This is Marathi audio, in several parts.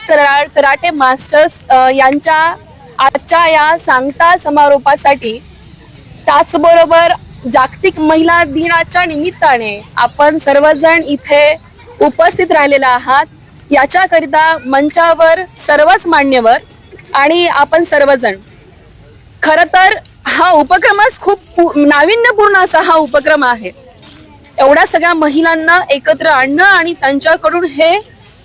कराटे मास्टर्स यांच्या आजच्या या सांगता समारोपासाठी, त्याचबरोबर जागतिक महिला दिनाच्या निमित्ताने आपण सर्वजण इथे उपस्थित राहिलेला आहात। याच्याकरिता मंचावर सर्वच मान्यवर आणि आपण सर्वजण, खरं तर हा उपक्रमच खूप नाविन्यपूर्ण असा हा उपक्रम आहे। एवढ्या सगळ्या महिलांना एकत्र आणणं आणि त्यांच्याकडून हे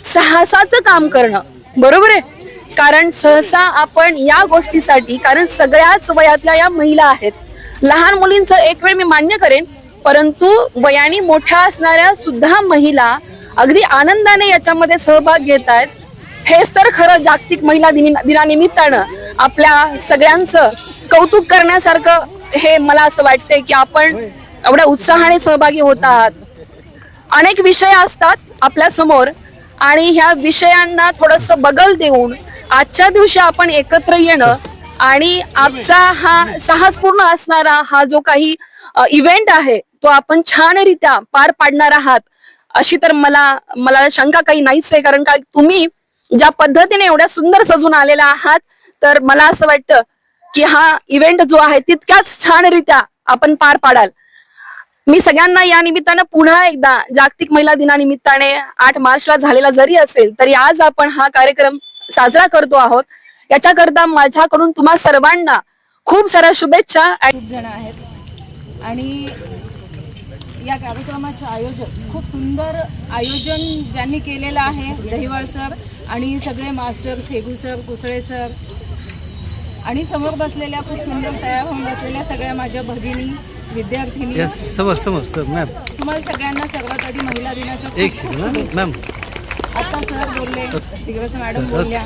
साहसाचं काम करणं, बरोबर आहे। कारण सहसा आपण या गोष्टीसाठी, कारण सगळ्याच वयातल्या या महिला आहेत, लहान मुलींचं एक वेळ मी मान्य करेन, परंतु वयाने मोठ्या असणाऱ्या सुद्धा महिला अगदी आनंदाने याच्यामध्ये सहभाग घेत आहेत। हेच तर खरं जागतिक महिला दिनानिमित्तानं आपल्या सगळ्यांचं कौतुक करण्यासारखं हे मला असं वाटतंय की आपण एवढ्या उत्साहाने सहभागी होत आहात। अनेक विषय असतात आपल्या समोर आणि ह्या विषयांना थोडंसं बगल देऊन आजच्या दिवशी आपण एकत्र येणं आणि आजचा हा साहसपूर्ण असणारा हा जो काही इव्हेंट आहे तो आपण छानरित्या पार पाडणार आहात अशी तर मला शंका काही नाहीच आहे। कारण का तुम्ही ज्या पद्धतीने एवढ्या सुंदर सजून आलेला आहात, तर मला असं वाटतं की हा इव्हेंट जो आहे तितक्याच छानरित्या आपण पार पाडाल। मी सगळ्यांना या निमित्तानं पुन्हा एकदा जागतिक महिला दिनानिमित्ताने 8 मार्चला झालेला जरी असेल तरी आज आपण हा कार्यक्रम साजरा करतो आहोत, याच्याकरता माझ्याकडून तुम्हा सर्वांना खूप साऱ्या शुभेच्छा। खूप जण आहेत आणि या कार्यक्रमाचे आयोजक, खूप सुंदर आयोजन ज्यांनी केलेलं आहे, दहिवाळ सर आणि सगळे मास्टर्स, हेगू सर, कुसळे सर आणि समोर बसलेल्या खूप सुंदर तयार होऊन बसलेल्या सगळ्या माझ्या भगिनी, विद्यार्थिनी, समोर मॅम, तुम्हाला सगळ्यांना सर्वात आधी महिला दिनाच्या एक सेकंड मॅम। आता सर बोलले, दिग्रस मॅडम बोलल्या,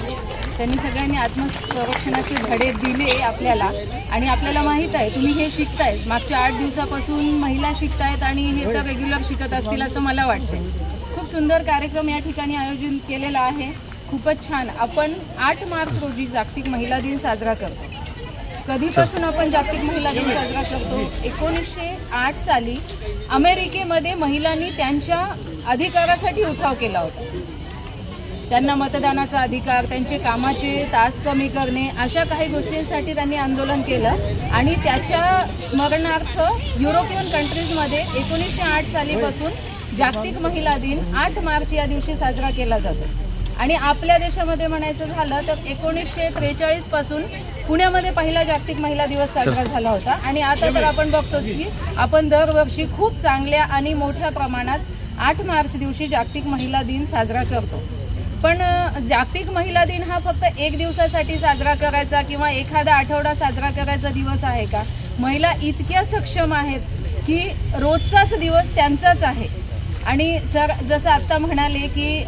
त्यांनी सगळ्यांनी आत्मसंरक्षणाचे धडे दिले आपल्याला आणि आपल्याला माहीत आहे तुम्ही हे शिकताय, मागच्या 8 दिवसापासून महिला शिकतायत आणि हे तर रेग्युलर शिकत असतील असं मला वाटते। खूप सुंदर कार्यक्रम या ठिकाणी आयोजित केलेला आहे, खूपच छान। आपण 8 मार्च रोजी जागतिक महिला दिन साजरा करतो। कधीपासून आपण जागतिक महिला दिन साजरा करतो? 1908 साली अमेरिकेमध्ये महिलांनी त्यांच्या अधिकारासाठी उठाव केला होता। त्यांना मतदानाचा अधिकार, त्यांचे कामाचे तास कमी करणे, अशा काही गोष्टींसाठी त्यांनी आंदोलन केलं आणि त्याच्या स्मरणार्थ युरोपियन कंट्रीजमध्ये 1908 सालीपासून जागतिक महिला दिन 8 मार्च या दिवशी साजरा केला जातो। आणि आपल्या देशामध्ये म्हणायचं झालं तर 1943 पासून पुण्यामध्ये पहिला जागतिक महिला दिवस साजरा झाला होता आणि आता तर आपण बघतोच की आपण दरवर्षी खूप चांगल्या आणि मोठ्या प्रमाणात 8 मार्च दिवशी जागतिक महिला दिन साजरा करतो। पण जागतिक महिला दिन हा फक्त 1 दिवसासाठी साजरा करायचा किंवा एखादा आठवडा साजरा करायचा दिवस आहे का? महिला इतक्या सक्षम आहेत की रोजचाच दिवस त्यांचाच आहे। आणि सर जसं आत्ता म्हणाले की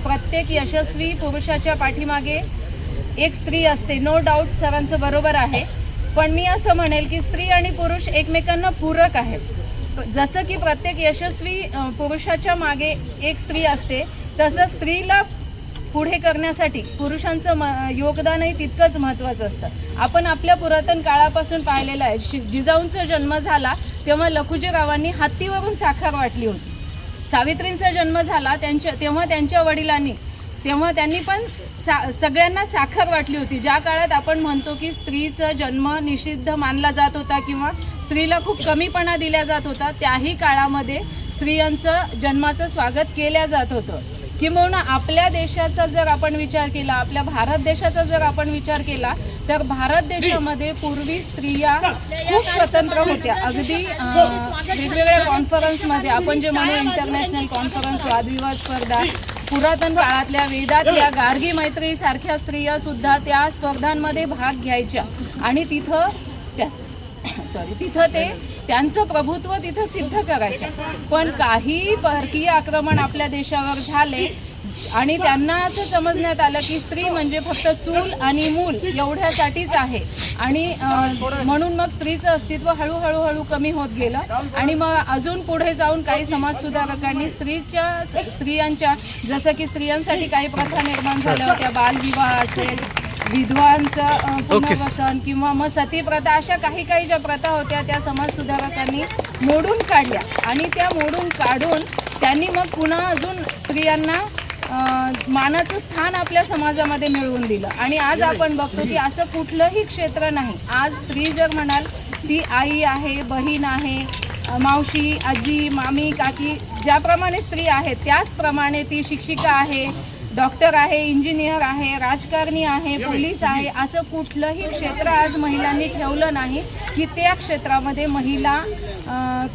प्रत्येक यशस्वी पुरुषाच्या पाठीमागे एक स्त्री असते, नो डाऊट सरांचं बरोबर आहे, पण मी असं म्हणेल की स्त्री आणि पुरुष एकमेकांना पूरक आहेत। जसं की प्रत्येक यशस्वी पुरुषाच्या मागे एक स्त्री असते, तसं स्त्रीला पुढे करण्यासाठी पुरुषांचं योगदानही तितकंच महत्त्वाचं असतं। आपण आपल्या पुरातन काळापासून पाहिलेलं आहे, जिजाऊंचा जन्म झाला तेव्हा लखुजीरावांनी हत्तीवरून साखर वाटली होती। सावित्रींचा जन्म झाला तेव्हा त्यांच्या वडिलांनी त्यांनी पण सगळ्यांना साखर वाटली होती। ज्या काळात आपण म्हणतो की स्त्रीचा जन्म निषिद्ध मानला जात होता किंवा स्त्रीला खूप कमीपणा दिला जात होता, त्याही काळामध्ये स्त्रियांचं जन्माचं स्वागत केलं जात होतं। किंबहुना आपल्या देशाचा जर आपण विचार केला, आपल्या भारत देशाचा जर आपण विचार केला तर भारत देशामध्ये पूर्वी स्त्रिया खूप स्वतंत्र होत्या। अगदी वेगवेगळ्या कॉन्फरन्समध्ये आपण जे म्हणू इंटरनॅशनल कॉन्फरन्स, वादविवाद स्पर्धा, पुरातन काळातल्या वेदातल्या गार्गी मैत्री सारख्या स्त्रिया सुद्धा त्या स्पर्धांमध्ये भाग घ्यायच्या आणि तिथं ते त्यांचं प्रभुत्व तिथं सिद्ध करायचं। पण काही परकीय आक्रमण आपल्या देशावर झाले आणि त्यांना असं समजण्यात आलं की स्त्री म्हणजे फक्त चूल आणि मूल एवढ्यासाठीच आहे आणि म्हणून मग स्त्रीचं अस्तित्व हळूहळू कमी होत गेलं आणि मग अजून पुढे जाऊन काही समाजसुधारकांनी स्त्रियांच्या जसं की स्त्रियांसाठी काही प्रथा निर्माण झाल्या होत्या, बालविवाह असेल, विधवांचं पुनर्वसन किंवा मग सती प्रथा, अशा काही ज्या प्रथा होत्या त्या समाजसुधारकांनी मोडून काढल्या आणि त्या मोडून काढून त्यांनी मग पुन्हा अजून स्त्रियांना मानाचं स्थान आपल्या समाजामध्ये मिळवून दिलं. आणि आज आपण बघतो की असं कुठलंही क्षेत्र नाही. आज स्त्री जर म्हणाल ती आई आहे, बहीण आहे, मावशी, आजी, मामी, काकी, ज्याप्रमाणे स्त्री आहे त्याचप्रमाणे ती शिक्षिका आहे, डॉक्टर आहे, इंजिनियर आहे, राजकारणी आहे, पोलीस आहे. असं कुठलंही क्षेत्र आज महिलांनी ठेवलं नाही की त्या क्षेत्रामध्ये महिला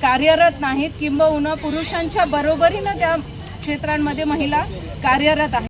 कार्यरत नाहीत, किंबहुना पुरुषांच्या बरोबरीनं त्या क्षेत्रांमध्ये महिला कार्यरत आहेत.